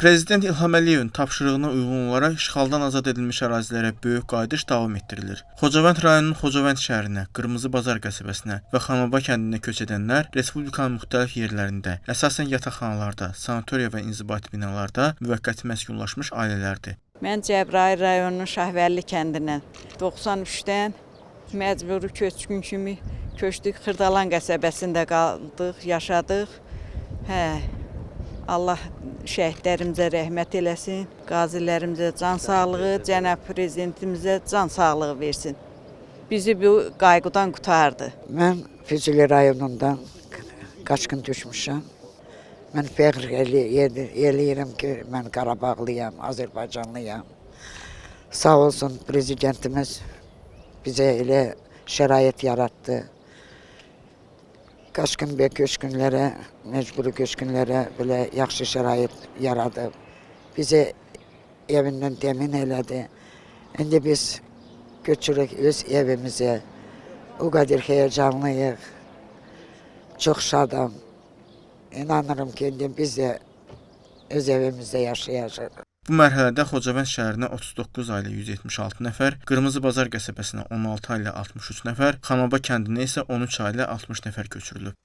Prezident İlham Əliyevin tapşırığına uyğun olaraq işğaldan azad edilmiş ərazilərə böyük qayıdış davam etdirilir. Xocavənd rayonunun Xocavənd şəhərinə, Qırmızı Bazar qəsəbəsinə və Xanobba kəndinə köç edənlər Respublikanın müxtəlif yerlərində, əsasən yataqxanalarda, sanatoriya və inzibati binalarda müvəqqəti məskunlaşmış ailələrdir. Mən Cəbrayıl rayonunun Şahvəlli kəndindən 93-dən məcburi köçkün kimi köçdük. Xırdalan qəsəbəsində qaldıq, yaşadıq. Allah şəhidlərimizə rəhmət eləsin, qazilərimizə can sağlığı, cənab prezidentimizə can sağlığı versin. Bizi bu qayğıdan qurtardı. Mən Füzuli rayonundan qaçqın düşmüşəm. Mən fəxr eləyirəm ki, mən Qarabağlıyam, Azərbaycanlıyam. Sağ olsun prezidentimiz bizə elə şərait yaratdı. Qaçqın və köçkünlərə, məcburi köçkünlərə belə yaxşı şərait yaradıb. Bizi evindən təmin elədi. İndi biz köçürük öz evimizə. O qədər həyəcanlıyıq. Çox şadam. İnanırım ki, indi biz də öz evimizdə yaşayacağıq. Bu mərhələdə Xocavənd şəhərinə 39 ailə 176 nəfər, Qırmızı Bazar qəsəbəsinə 16 ailə 63 nəfər, Xanobba kəndinə isə 13 ailə 60 nəfər köçürülüb.